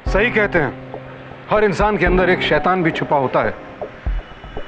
सही कहते हैं, हर इंसान के अंदर एक शैतान भी छुपा होता है।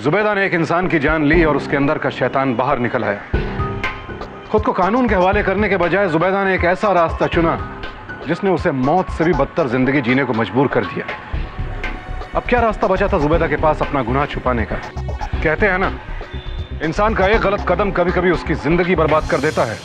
जुबैदा ने एक इंसान की जान ली और उसके अंदर का शैतान बाहर निकल आया। खुद को कानून के हवाले करने के बजाय जुबैदा ने एक ऐसा रास्ता चुना जिसने उसे मौत से भी बदतर जिंदगी जीने को मजबूर कर दिया। अब क्या रास्ता बचा था जुबैदा के पास अपना गुनाह छुपाने का? कहते हैं ना, इंसान का एक गलत कदम कभी कभी उसकी जिंदगी बर्बाद कर देता है।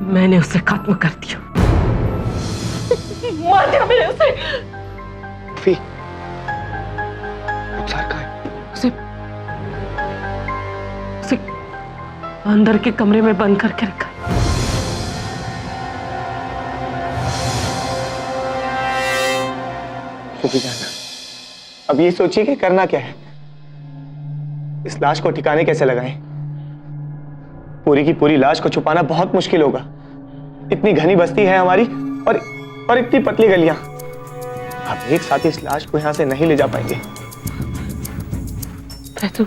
मैंने उसे खत्म कर दिया, मार दिया मैंने उसे। रुखसार कहाँ है? उसे अंदर के कमरे में बंद करके रखा। फूफी जान, अब ये सोचिए कि करना क्या है। इस लाश को ठिकाने कैसे लगाएं? पूरी की पूरी लाश को छुपाना बहुत मुश्किल होगा। इतनी घनी बस्ती है हमारी और इतनी पतली गलियां। हम एक साथ इस लाश को यहां से नहीं ले जा पाएंगे। फैजू,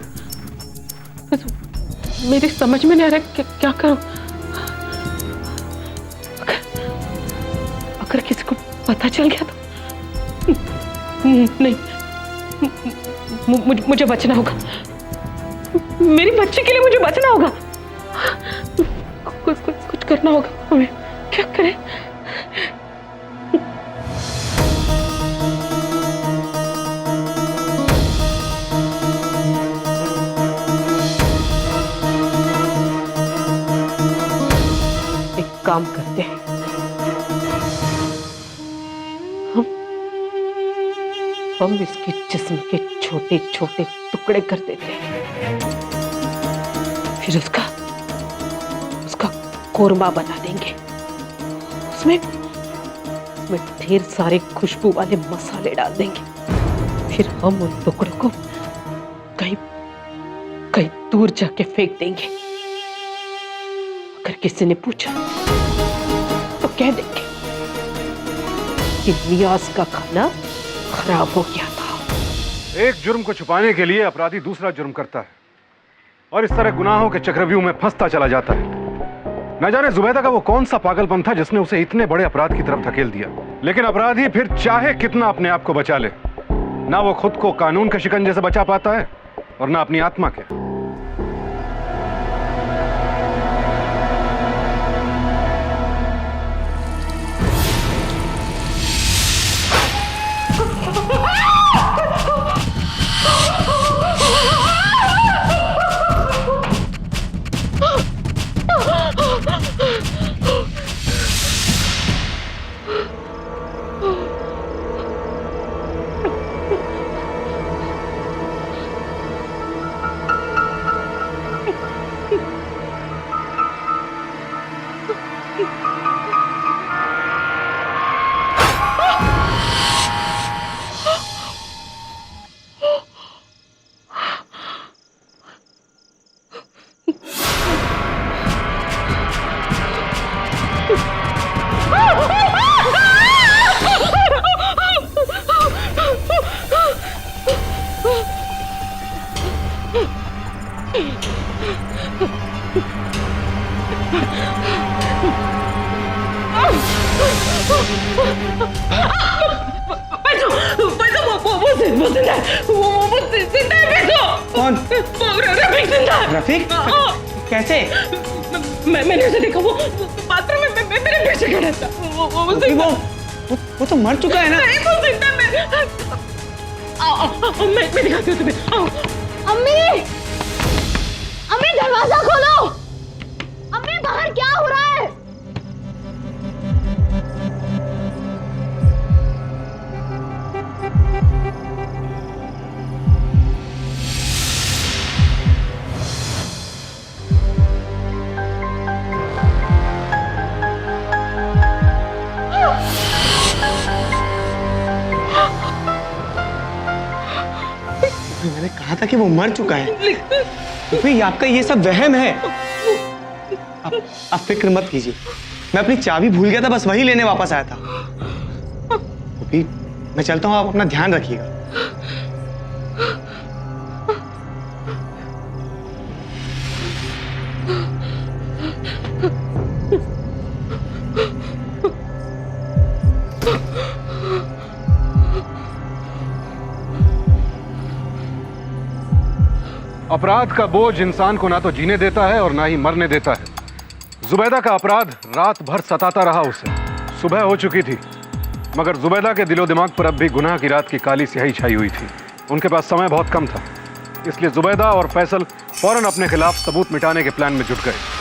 मेरी समझ में नहीं आ रहा क्या करूं। अगर किसी को पता चल गया तो नहीं, मुझे बचना होगा। मेरी बच्ची के लिए मुझे बचना होगा। कुछ करना होगा हमें। क्या करें? एक काम करते हैं, हम इसके जिस्म के छोटे छोटे टुकड़े कर देते हैं, फिर उसका कोरमा बना देंगे। उसमें ढेर सारे खुशबू वाले मसाले डाल देंगे। फिर हम उन टुकड़ों को कहीं दूर जाके फेंक देंगे। अगर किसी ने पूछा तो कह देंगे कि नियाज का खाना खराब हो गया था। एक जुर्म को छुपाने के लिए अपराधी दूसरा जुर्म करता है और इस तरह गुनाहों के चक्रव्यूह में फंसता चला जाता है। न जाने जुबैदा का वो कौन सा पागलपन था जिसने उसे इतने बड़े अपराध की तरफ धकेल दिया। लेकिन अपराधी फिर चाहे कितना अपने आप को बचा ले, ना वो खुद को कानून के शिकंजे से बचा पाता है और ना अपनी आत्मा के। कौन? रफीक जिंदा है। रफीक? कैसे? मैंने उसे देखा, वो बाथरूम में मेरे पीछे खड़ा था। वो तो मर चुका है ना? नहीं, वो जिंदा है। मैं दिखाती हूँ तुम्हें। आओ। अम्मी! अम्मी दरवाजा खोलो। अम्मी बाहर क्या हो रहा है? मैंने कहा था कि वो मर चुका है। ये आपका ये सब वहम है। आप फिक्र मत कीजिए, मैं अपनी चाबी भूल गया था, बस वही लेने वापस आया था। अभी मैं चलता हूँ, आप अपना ध्यान रखिएगा। अपराध का बोझ इंसान को ना तो जीने देता है और ना ही मरने देता है। जुबैदा का अपराध रात भर सताता रहा उसे। सुबह हो चुकी थी, मगर जुबैदा के दिलो दिमाग पर अब भी गुनाह की रात की काली स्याही छाई हुई थी। उनके पास समय बहुत कम था, इसलिए जुबैदा और फैसल फौरन अपने खिलाफ सबूत मिटाने के प्लान में जुट गए।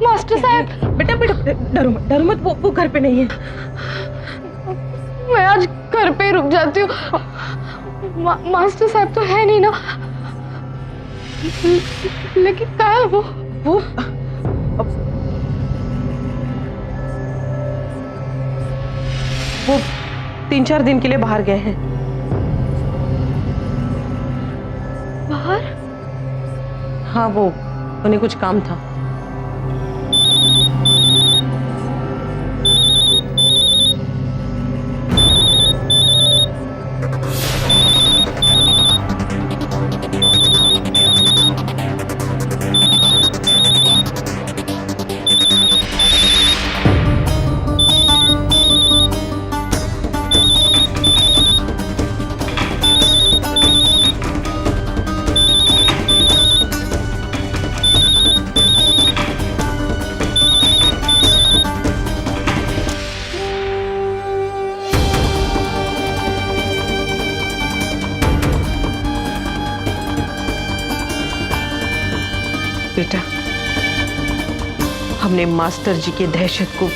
मास्टर साहब। बेटा बेटा डरो मत, वो घर पे नहीं है। मैं आज घर पे रुक जाती हूँ। मास्टर साहब तो है नहीं ना। लेकिन कहाँ है वो? वो 3-4 दिन के लिए बाहर गए हैं। बाहर? हाँ, वो उन्हें कुछ काम था। बेटा, हमने मास्टर जी की दहशत को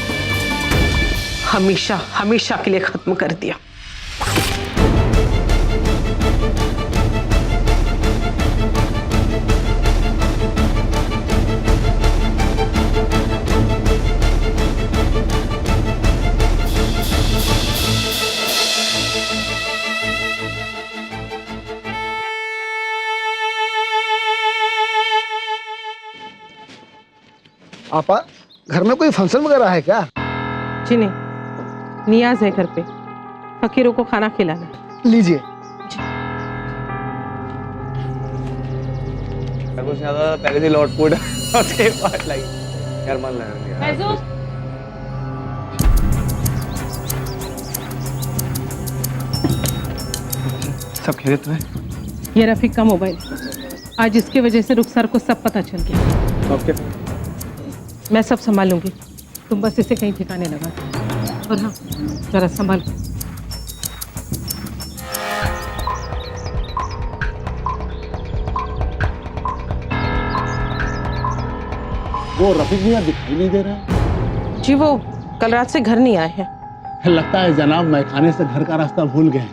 हमेशा हमेशा के लिए खत्म कर दिया। आपा, घर में कोई फंक्शन वगैरह है क्या? जी नहीं, नियाज है घर पे, फकीरों को खाना खिलाना। लीजिए। कुछ ज्यादा पहले से लॉट फूड उसके बाद लाइक यार मन लगा फैजू, सब खैरियत में? ये रफीक का मोबाइल, आज इसके वजह से रुखसार को सब पता चल गया। ओके, मैं सब संभालूंगी, तुम बस इसे कहीं ठिकाने लगा दो। और हाँ, जरा संभाल। वो रफीक मियां दिखाई नहीं दे रहा। जी वो कल रात से घर नहीं आए हैं। लगता है जनाब मैखाने से घर का रास्ता भूल गए।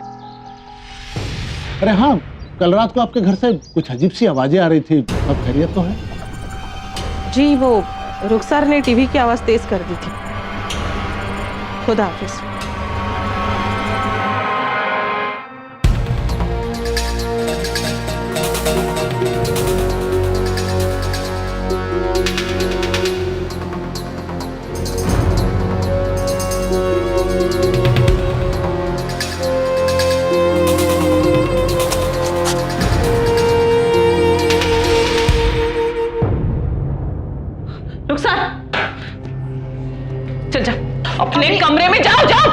अरे हाँ, कल रात को आपके घर से कुछ अजीब सी आवाजें आ रही थी, सब खैरियत तो है? जी वो रुखसार ने टीवी की आवाज तेज कर दी थी। खुदा हाफिज। रुखसार, चल जा अपने कमरे में, जाओ जाओ।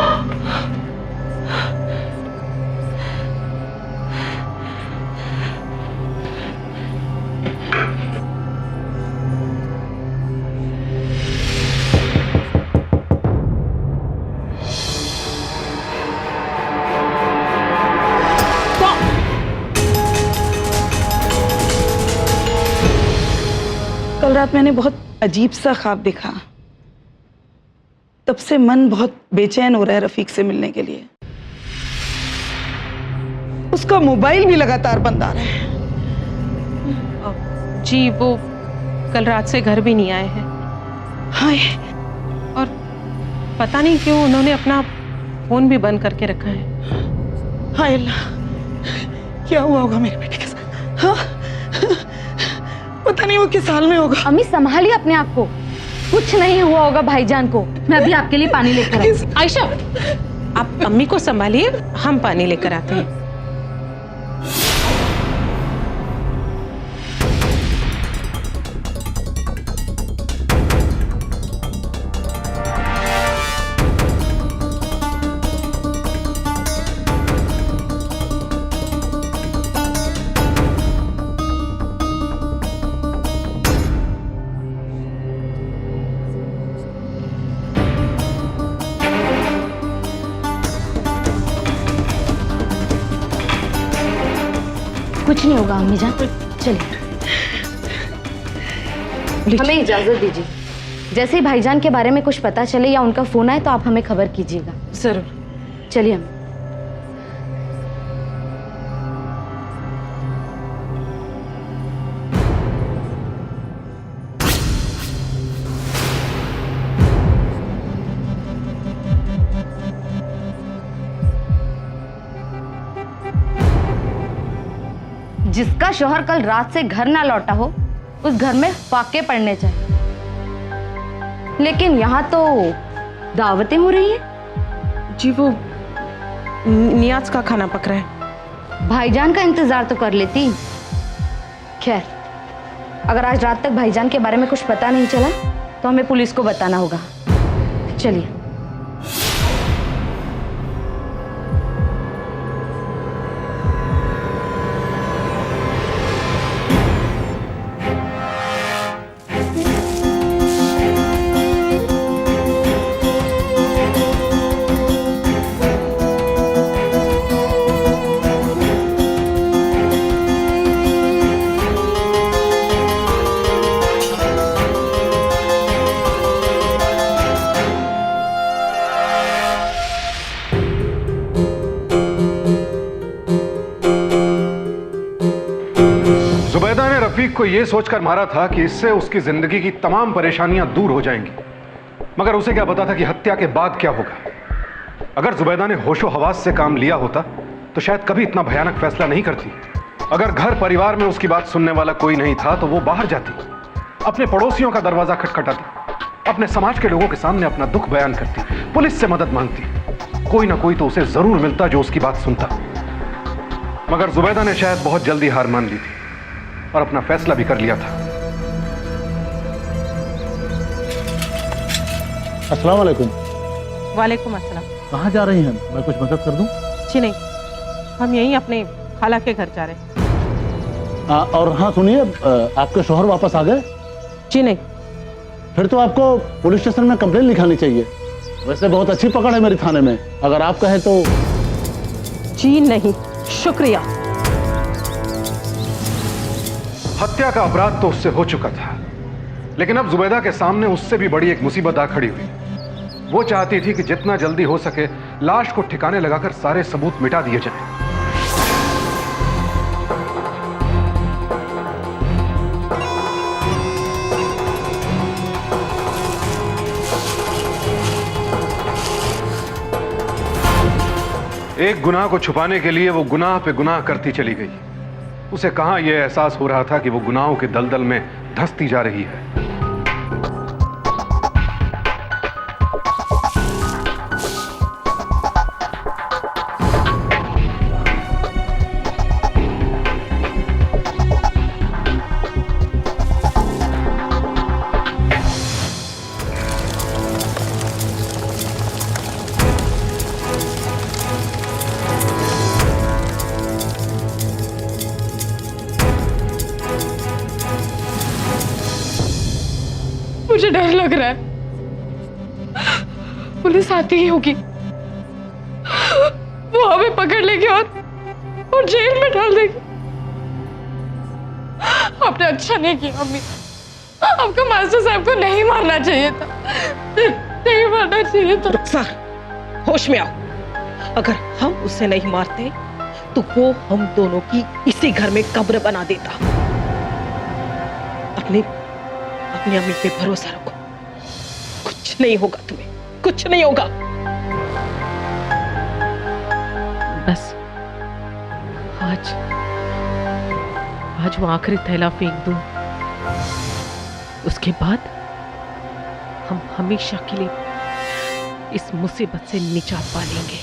कल रात मैंने बहुत अजीब सा ख्वाब देखा। तब से मन बहुत बेचैन हो रहा है रफीक से मिलने के लिए। उसका मोबाइल भी लगातार बंद आ रहा है। जी वो कल रात से घर भी नहीं आए हैं हाय, और पता नहीं क्यों उन्होंने अपना फोन भी बंद करके रखा है। हाय अल्लाह, क्या हुआ होगा मेरे बेटे के साथ? हाँ? पता नहीं वो किस हाल में होगा। अम्मी संभालिए अपने आप को, कुछ नहीं हुआ होगा भाईजान को। मैं अभी आपके लिए पानी लेकर आई। आयशा, आप अम्मी को संभालिए, हम पानी लेकर आते हैं। कुछ नहीं होगा अम्मी जान, चलिए हमें इजाजत दीजिए। जैसे ही भाईजान के बारे में कुछ पता चले या उनका फोन आए तो आप हमें खबर कीजिएगा। जरूर। चलिए अम्मी। जिसका शौहर कल रात से घर ना लौटा हो उस घर में फाके पड़ने चाहिए, लेकिन यहाँ तो दावतें हो रही हैं। जी वो नियाज का खाना पक रहा है। भाईजान का इंतजार तो कर लेती। खैर, अगर आज रात तक भाईजान के बारे में कुछ पता नहीं चला तो हमें पुलिस को बताना होगा। चलिए। जुबैदा ने रफीक को यह सोचकर मारा था कि इससे उसकी जिंदगी की तमाम परेशानियां दूर हो जाएंगी, मगर उसे क्या पता था कि हत्या के बाद क्या होगा। अगर जुबैदा ने होशो हवास से काम लिया होता तो शायद कभी इतना भयानक फैसला नहीं करती। अगर घर परिवार में उसकी बात सुनने वाला कोई नहीं था तो वो बाहर जाती, अपने पड़ोसियों का दरवाजा खटखटाती, अपने समाज के लोगों के सामने अपना दुख बयान करती, पुलिस से मदद मांगती। कोई ना कोई तो उसे जरूर मिलता जो उसकी बात सुनता। मगर जुबैदा ने शायद बहुत जल्दी हार मान ली थी और अपना फैसला भी कर लिया था। अस्सलाम वालेकुम। वालेकुम अस्सलाम। कहाँ जा रही हैं? मैं कुछ मदद कर दूं? जी नहीं, हम यहीं अपने खाला के घर जा रहे हैं। और हाँ सुनिए, आपके शौहर वापस आ गए? जी नहीं। फिर तो आपको पुलिस स्टेशन में कंप्लेंट लिखानी चाहिए। वैसे बहुत अच्छी पकड़ है मेरे थाने में, अगर आप कहें तो। जी नहीं, शुक्रिया। हत्या का अपराध तो उससे हो चुका था, लेकिन अब जुबैदा के सामने उससे भी बड़ी एक मुसीबत आ खड़ी हुई। वो चाहती थी कि जितना जल्दी हो सके लाश को ठिकाने लगाकर सारे सबूत मिटा दिए जाएं। एक गुनाह को छुपाने के लिए वो गुनाह पे गुनाह करती चली गई। उसे कहां यह एहसास हो रहा था कि वो गुनाहों के दलदल में धंसती जा रही है। मुझे डर लग रहा है, पुलिस आती ही होगी, वो हमें पकड़ लेगी और जेल में डाल देगी। आपने अच्छा नहीं किया अम्मी, आपको मास्टर साहब को नहीं मारना चाहिए था, नहीं मारना चाहिए था। रुखसार, होश में आओ। अगर हम उसे नहीं मारते तो वो हम दोनों की इसी घर में कब्र बना देता। अपनी अम्मी पे भरोसा रखो, कुछ नहीं होगा तुम्हें, कुछ नहीं होगा। बस आज वो आखिरी थैला फेंक दूं, उसके बाद हम हमेशा के लिए इस मुसीबत से निजात पा लेंगे।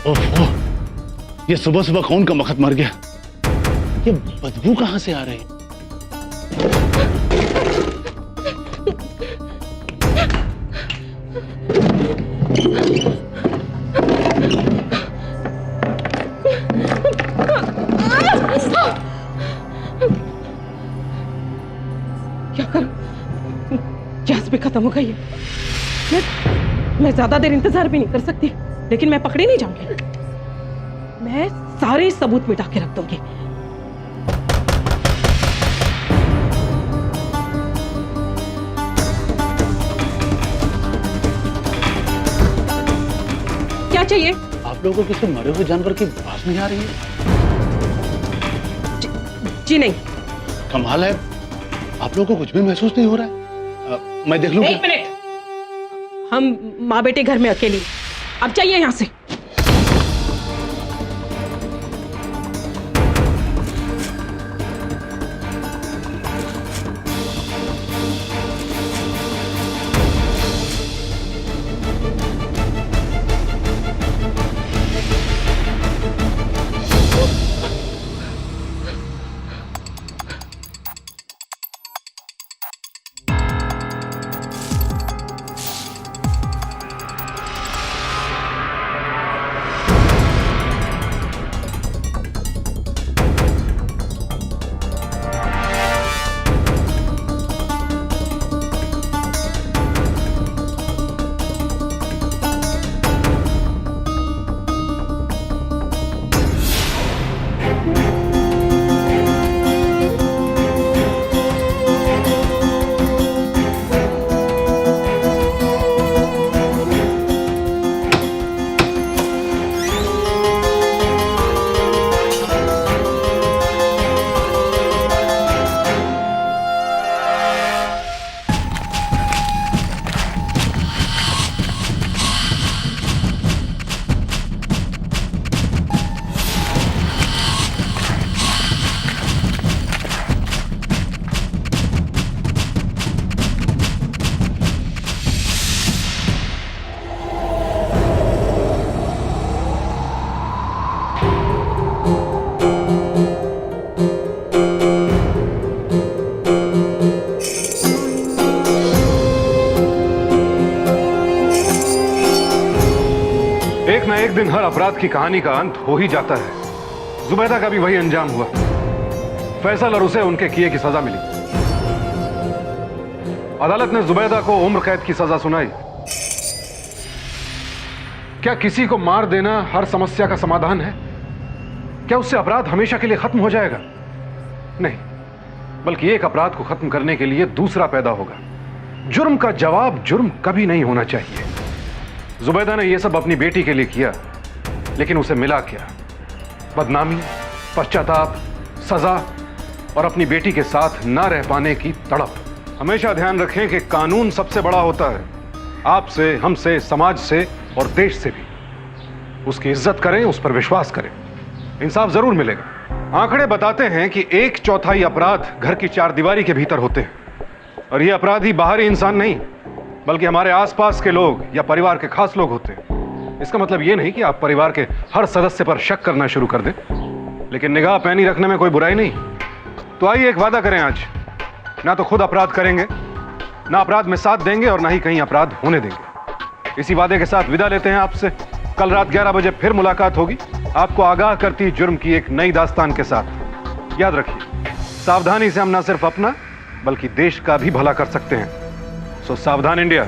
ओह, ये सुबह सुबह कौन का मखत मर गया? ये बदबू कहां से आ रही है? क्या करूं? गैस भी खत्म हो गई है। मैं ज्यादा देर इंतजार भी नहीं कर सकती, लेकिन मैं पकड़ी नहीं जाऊंगी। मैं सारे सबूत मिटा के रख दूंगी। क्या चाहिए? आप लोगों को किसी मरे हुए जानवर की आवाज नहीं आ रही है? जी नहीं। कमाल है, आप लोगों को कुछ भी महसूस नहीं हो रहा है? मैं देख लूं एक क्या? मिनट, हम माँ बेटे घर में अकेली, अब चाहिए यहां से। हर अपराध की कहानी का अंत हो ही जाता है। जुबैदा का भी वही अंजाम हुआ। फैसल और उसे उनके किए की सजा मिली। अदालत ने जुबैदा को उम्र कैद की सजा सुनाई। क्या किसी को मार देना हर समस्या का समाधान है? क्या उससे अपराध हमेशा के लिए खत्म हो जाएगा? नहीं, बल्कि एक अपराध को खत्म करने के लिए दूसरा पैदा होगा। जुर्म का जवाब जुर्म कभी नहीं होना चाहिए। जुबैदा ने यह सब अपनी बेटी के लिए किया, लेकिन उसे मिला क्या? बदनामी, पश्चाताप, सजा और अपनी बेटी के साथ ना रह पाने की तड़प। हमेशा ध्यान रखें कि कानून सबसे बड़ा होता है, आपसे, हमसे, समाज से और देश से भी। उसकी इज्जत करें, उस पर विश्वास करें, इंसाफ जरूर मिलेगा। आंकड़े बताते हैं कि 1/4 अपराध घर की चारदीवारी के भीतर होते हैं, और ये अपराधी बाहरी इंसान नहीं, बल्कि हमारे आसपास के लोग या परिवार के खास लोग होते हैं। इसका मतलब ये नहीं कि आप परिवार के हर सदस्य पर शक करना शुरू कर दें, लेकिन निगाह पैनी रखने में कोई बुराई नहीं। तो आइए एक वादा करें आज, ना तो खुद अपराध करेंगे, ना अपराध में साथ देंगे, और ना ही कहीं अपराध होने देंगे। इसी वादे के साथ विदा लेते हैं आपसे। कल रात 11 बजे फिर मुलाकात होगी, आपको आगाह करती जुर्म की एक नई दास्तान के साथ। याद रखिए, सावधानी से हम ना सिर्फ अपना बल्कि देश का भी भला कर सकते हैं। सो सावधान इंडिया।